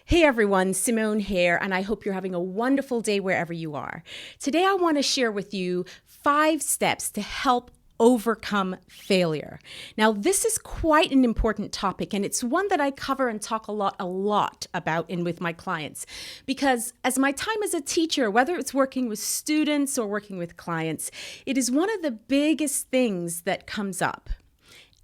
Hey everyone, Simone here, and I hope you're having a wonderful day wherever you are. Today I want to share with you 5 steps to help overcome failure. Now, this is quite an important topic, and it's one that I cover and talk a lot about with my clients. Because as my time as a teacher, whether it's working with students or working with clients, it is one of the biggest things that comes up.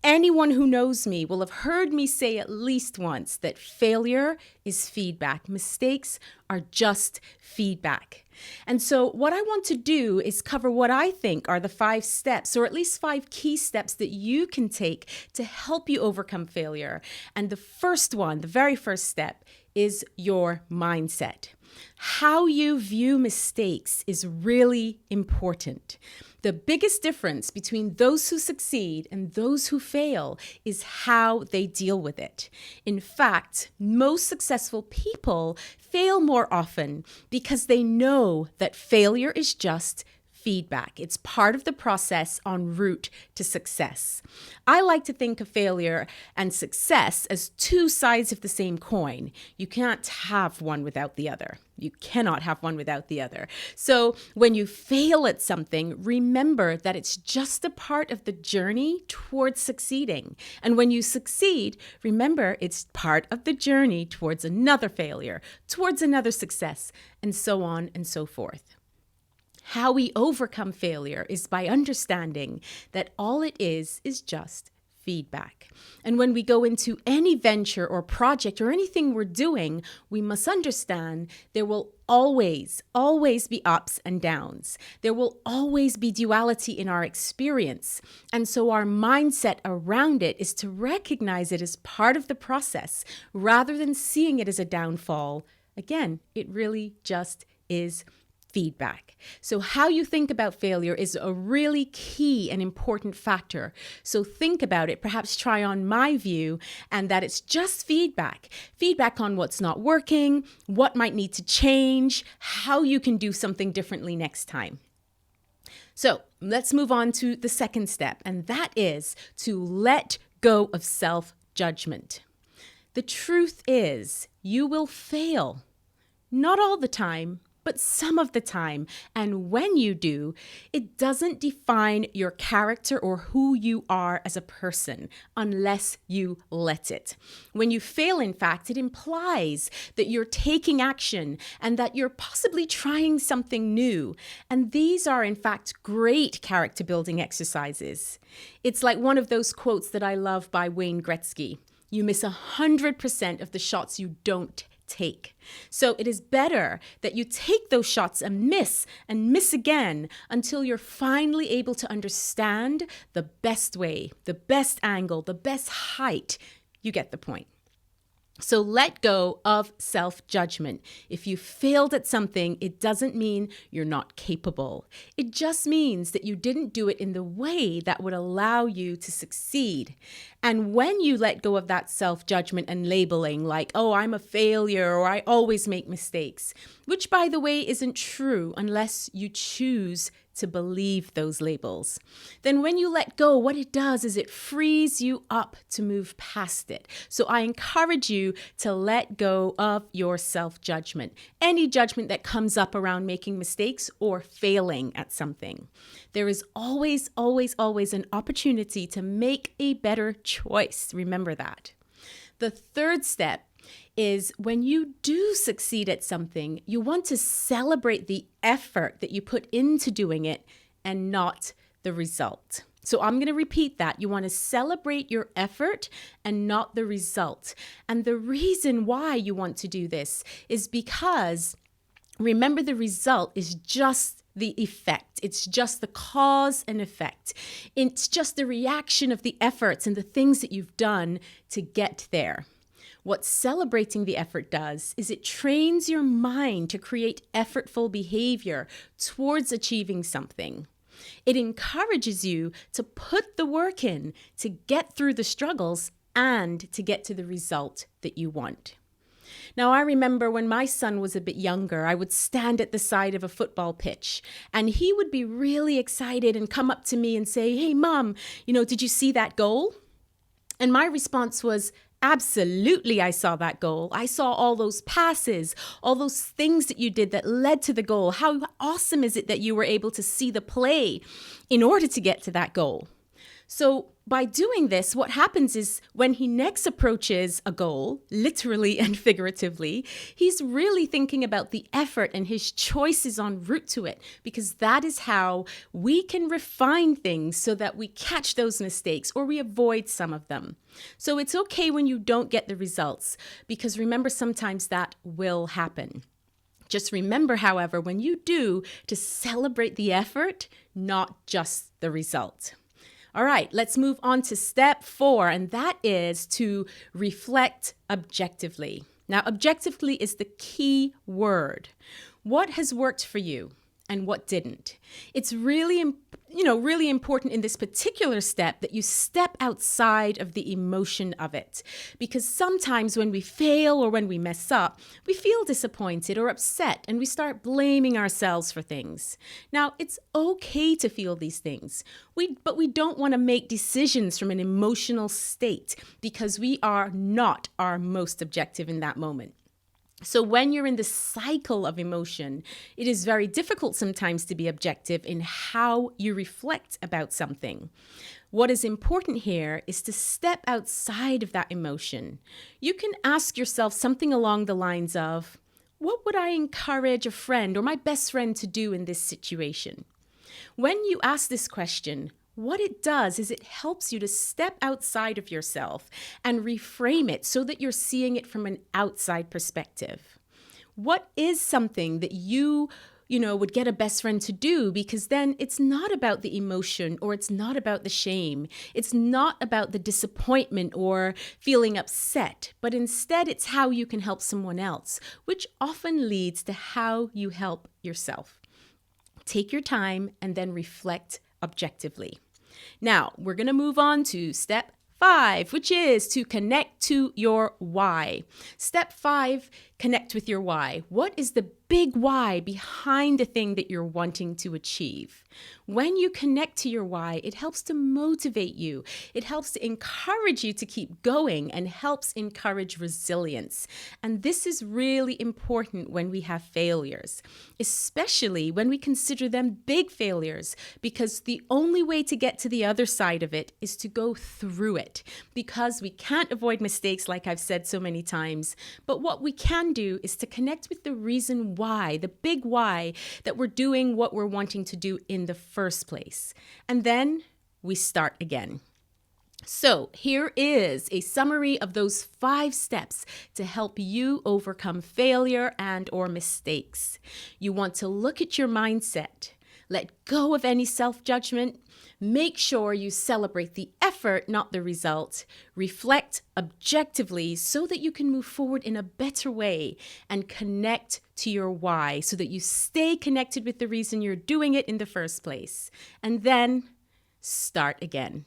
Anyone who knows me will have heard me say at least once that failure is feedback. Mistakes are just feedback. And so what I want to do is cover what I think are the 5 steps, or at least 5 key steps that you can take to help you overcome failure. And the first one, the very first step, is your mindset. How you view mistakes is really important. The biggest difference between those who succeed and those who fail is how they deal with it. In fact, most successful people fail more often because they know that failure is just feedback. It's part of the process en route to success. I like to think of failure and success as 2 sides of the same coin. You can't have one without the other. You cannot have one without the other. So when you fail at something, remember that it's just a part of the journey towards succeeding. And when you succeed, remember it's part of the journey towards another failure, towards another success, and so on and so forth. How we overcome failure is by understanding that all it is just feedback. And when we go into any venture or project or anything we're doing, we must understand there will always be ups and downs. There will always be duality in our experience. And so our mindset around it is to recognize it as part of the process rather than seeing it as a downfall. Again, it really just is feedback. So how you think about failure is a really key and important factor. So think about it, perhaps try on my view, and that it's just feedback. Feedback on what's not working, what might need to change, how you can do something differently next time. So let's move on to the second step, and that is to let go of self-judgment. The truth is, you will fail. Not all the time, but some of the time. And when you do, it doesn't define your character or who you are as a person unless you let it. When you fail, in fact, it implies that you're taking action and that you're possibly trying something new. And these are, in fact, great character building exercises. It's like one of those quotes that I love by Wayne Gretzky. You miss 100% of the shots you don't take. So it is better that you take those shots and miss again until you're finally able to understand the best way, the best angle, the best height. You get the point. So let go of self-judgment. If you failed at something, it doesn't mean you're not capable. It just means that you didn't do it in the way that would allow you to succeed. And when you let go of that self-judgment and labeling like, oh, I'm a failure or I always make mistakes, which by the way isn't true unless you choose to believe those labels. Then when you let go, what it does is it frees you up to move past it. So I encourage you to let go of your self-judgment, any judgment that comes up around making mistakes or failing at something. There is always an opportunity to make a better choice. Remember that. The third step is when you do succeed at something, you want to celebrate the effort that you put into doing it and not the result. So I'm going to repeat that. You want to celebrate your effort and not the result. And the reason why you want to do this is because, remember, the result is just the effect. It's just the cause and effect. It's just the reaction of the efforts and the things that you've done to get there. What celebrating the effort does is it trains your mind to create effortful behavior towards achieving something. It encourages you to put the work in to get through the struggles and to get to the result that you want. Now, I remember when my son was a bit younger, I would stand at the side of a football pitch and he would be really excited and come up to me and say, "Hey, Mom, did you see that goal?" And my response was, Absolutely, I saw that goal. I saw all those passes, all those things that you did that led to the goal. How awesome is it that you were able to see the play in order to get to that goal? So by doing this, what happens is when he next approaches a goal, literally and figuratively, he's really thinking about the effort and his choices en route to it, because that is how we can refine things so that we catch those mistakes or we avoid some of them. So it's okay when you don't get the results, because remember, sometimes that will happen. Just remember, however, when you do, to celebrate the effort, not just the result. All right, let's move on to step 4, and that is to reflect objectively. Now, objectively is the key word. What has worked for you and what didn't? It's really important in this particular step that you step outside of the emotion of it. Because sometimes when we fail or when we mess up, we feel disappointed or upset and we start blaming ourselves for things. Now, it's okay to feel these things, but we don't want to make decisions from an emotional state because we are not our most objective in that moment. So when you're in the cycle of emotion, it is very difficult sometimes to be objective in how you reflect about something. What is important here is to step outside of that emotion. You can ask yourself something along the lines of, what would I encourage a friend or my best friend to do in this situation? When you ask this question, what it does is it helps you to step outside of yourself and reframe it so that you're seeing it from an outside perspective. What is something that you would get a best friend to do? Because then it's not about the emotion or it's not about the shame. It's not about the disappointment or feeling upset, but instead it's how you can help someone else, which often leads to how you help yourself. Take your time and then reflect objectively. Now, we're going to move on to step 5, which is to connect to your why. Step 5, connect with your why. What is the big why behind the thing that you're wanting to achieve? When you connect to your why, it helps to motivate you. It helps to encourage you to keep going and helps encourage resilience. And this is really important when we have failures, especially when we consider them big failures, because the only way to get to the other side of it is to go through it, because we can't avoid mistakes, like I've said so many times. But what we can do is to connect with the reason why, the big why, that we're doing what we're wanting to do in the first place. And then we start again. So here is a summary of those 5 steps to help you overcome failure and or mistakes. You want to look at your mindset. Let go of any self-judgment. Make sure you celebrate the effort, not the result. Reflect objectively so that you can move forward in a better way and connect to your why so that you stay connected with the reason you're doing it in the first place. And then start again.